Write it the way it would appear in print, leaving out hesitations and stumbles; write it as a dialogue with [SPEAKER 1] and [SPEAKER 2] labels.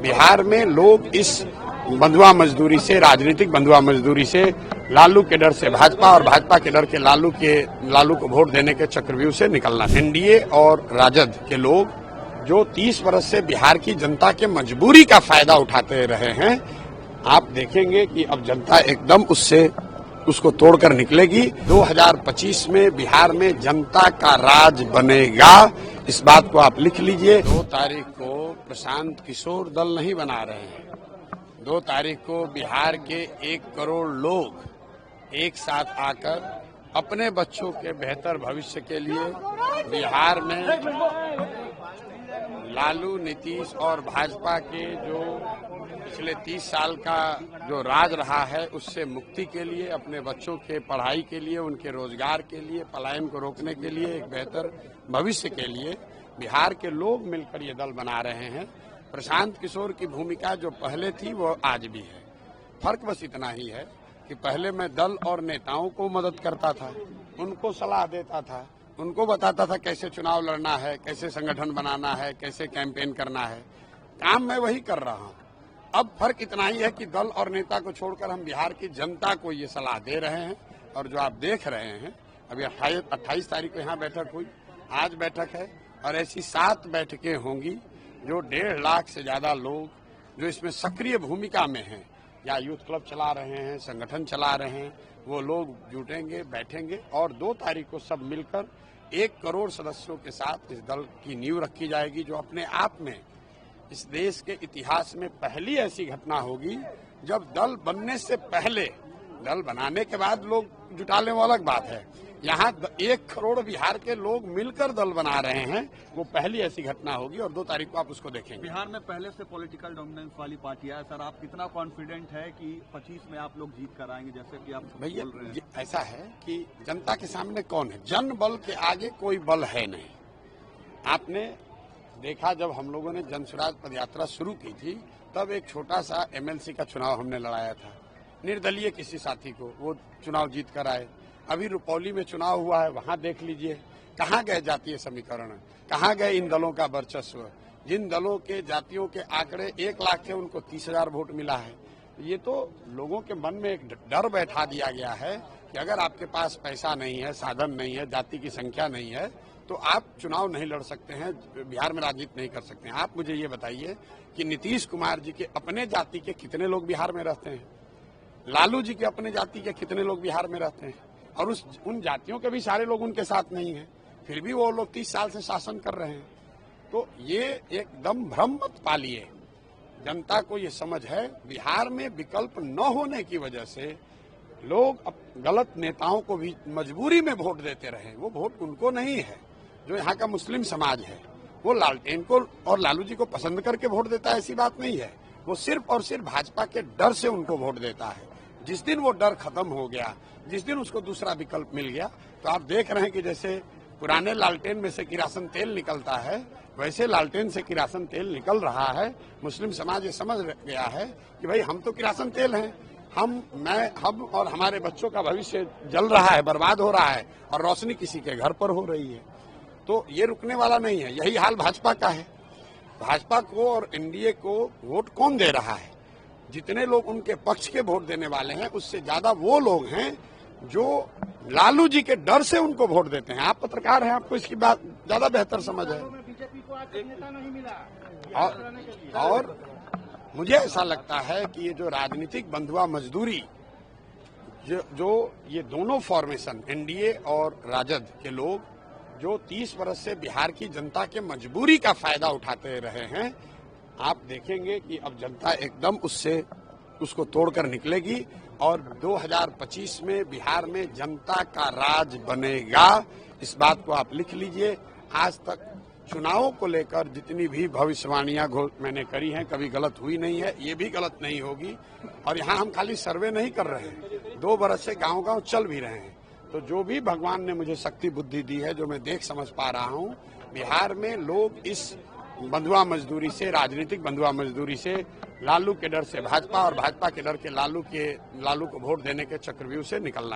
[SPEAKER 1] बिहार में लोग इस बंधुआ मजदूरी से, राजनीतिक बंधुआ मजदूरी से, लालू के डर से भाजपा और भाजपा के डर के लालू को वोट देने के चक्रव्यूह से निकलना। एनडीए और राजद के लोग जो 30 वर्ष से बिहार की जनता के मजबूरी का फायदा उठाते रहे हैं, आप देखेंगे कि अब जनता एकदम उसको तोड़कर निकलेगी। 2025 में बिहार में जनता का राज बनेगा, इस बात को आप लिख लीजिए। 2 तारीख को प्रशांत किशोर दल नहीं बना रहे हैं। 2 तारीख को बिहार के 1 करोड़ लोग एक साथ आकर अपने बच्चों के बेहतर भविष्य के लिए बिहार में लालू, नीतीश और भाजपा के जो पिछले 30 साल का जो राज रहा है उससे मुक्ति के लिए, अपने बच्चों के पढ़ाई के लिए, उनके रोजगार के लिए, पलायन को रोकने के लिए, एक बेहतर भविष्य के लिए बिहार के लोग मिलकर ये दल बना रहे हैं। प्रशांत किशोर की भूमिका जो पहले थी वो आज भी है। फर्क बस इतना ही है कि पहले मैं दल और नेताओं को मदद करता था, उनको सलाह देता था, उनको बताता था कैसे चुनाव लड़ना है, कैसे संगठन बनाना है, कैसे कैंपेन करना है। काम मैं वही कर रहा हूँ। अब फर्क इतना ही है कि दल और नेता को छोड़कर हम बिहार की जनता को ये सलाह दे रहे हैं। और जो आप देख रहे हैं, अभी 28 तारीख को यहाँ बैठक हुई, आज बैठक है और ऐसी 7 बैठकें होंगी जो 1.5 लाख से ज्यादा लोग जो इसमें सक्रिय भूमिका में हैं, या यूथ क्लब चला रहे हैं, संगठन चला रहे हैं, वो लोग जुटेंगे, बैठेंगे और 2 तारीख को सब मिलकर 1 करोड़ सदस्यों के साथ इस दल की नींव रखी जाएगी, जो अपने आप में इस देश के इतिहास में पहली ऐसी घटना होगी जब दल बनने से पहले, दल बनाने के बाद लोग जुटा लें वो अलग बात है, यहाँ 1 करोड़ बिहार के लोग मिलकर दल बना रहे हैं, वो पहली ऐसी घटना होगी और 2 तारीख को आप उसको देखेंगे।
[SPEAKER 2] बिहार में पहले से पॉलिटिकल डोमिनेंस वाली पार्टियां है सर, आप कितना कॉन्फिडेंट है कि 25 में आप लोग जीत कर आएंगे, जैसे कि आप
[SPEAKER 1] भैया
[SPEAKER 2] बोल रहे हैं?
[SPEAKER 1] ऐसा है कि जनता के सामने कौन है? जन बल के आगे कोई बल है नहीं। आपने देखा जब हम लोगों ने जन स्वराज पदयात्रा शुरू की थी, तब एक छोटा सा एमएलसी का चुनाव हमने लड़ाया था, निर्दलीय किसी साथी को, वो चुनाव जीत कर आए। अभी रुपौली में चुनाव हुआ है, वहां देख लीजिए कहाँ गए जातीय समीकरण, कहाँ गए इन दलों का वर्चस्व। जिन दलों के जातियों के आंकड़े 1 लाख थे, उनको 30,000 वोट मिला है। ये तो लोगों के मन में एक डर बैठा दिया गया है कि अगर आपके पास पैसा नहीं है, साधन नहीं है, जाति की संख्या नहीं है, तो आप चुनाव नहीं लड़ सकते हैं, बिहार में राजनीति नहीं कर सकते हैं। आप मुझे ये बताइए कि नीतीश कुमार जी के अपने जाति के कितने लोग बिहार में रहते हैं? लालू जी के अपने जाति के कितने लोग बिहार में रहते हैं? और उन जातियों के भी सारे लोग उनके साथ नहीं है, फिर भी वो लोग 30 साल से शासन कर रहे हैं। तो ये एकदम भ्रम मत पालिए। जनता को ये समझ है, बिहार में विकल्प न होने की वजह से लोग अब गलत नेताओं को भी मजबूरी में वोट देते रहे। वो वोट उनको नहीं है, जो यहाँ का मुस्लिम समाज है वो लालटेन को और लालू जी को पसंद करके वोट देता है, ऐसी बात नहीं है। वो सिर्फ और सिर्फ भाजपा के डर से उनको वोट देता है। जिस दिन वो डर खत्म हो गया, जिस दिन उसको दूसरा विकल्प मिल गया, तो आप देख रहे हैं कि जैसे पुराने लालटेन में से किरासन तेल निकलता है, वैसे लालटेन से किरासन तेल निकल रहा है। मुस्लिम समाज ये समझ गया है कि भाई हम तो किरासन तेल हैं, हम और हमारे बच्चों का भविष्य जल रहा है, बर्बाद हो रहा है और रोशनी किसी के घर पर हो रही है। तो ये रुकने वाला नहीं है। यही हाल भाजपा का है। भाजपा को और एनडीए को वोट कौन दे रहा है? जितने लोग उनके पक्ष के वोट देने वाले हैं, उससे ज्यादा वो लोग हैं जो लालू जी के डर से उनको वोट देते हैं। आप पत्रकार हैं, आपको इसकी बात ज्यादा बेहतर समझ है। और मुझे ऐसा लगता है कि ये जो राजनीतिक बंधुआ मजदूरी, जो ये दोनों फॉर्मेशन, एनडीए और राजद के लोग जो 30 वर्ष से बिहार की जनता के मजबूरी का फायदा उठाते रहे हैं, आप देखेंगे कि अब जनता एकदम उसको तोड़कर निकलेगी और 2025 में बिहार में जनता का राज बनेगा, इस बात को आप लिख लीजिए। आज तक चुनावों को लेकर जितनी भी भविष्यवाणियां मैंने करी हैं, कभी गलत हुई नहीं है, ये भी गलत नहीं होगी। और यहाँ हम खाली सर्वे नहीं कर रहे हैं, 2 बरस से गांव-गांव चल भी रहे हैं। तो जो भी भगवान ने मुझे शक्ति बुद्धि दी है, जो मैं देख समझ पा रहा हूँ, बिहार में लोग इस बंधुआ मजदूरी से, राजनीतिक बंधुआ मजदूरी से, लालू के डर से भाजपा और भाजपा के डर के लालू को वोट देने के चक्रव्यूह से निकलना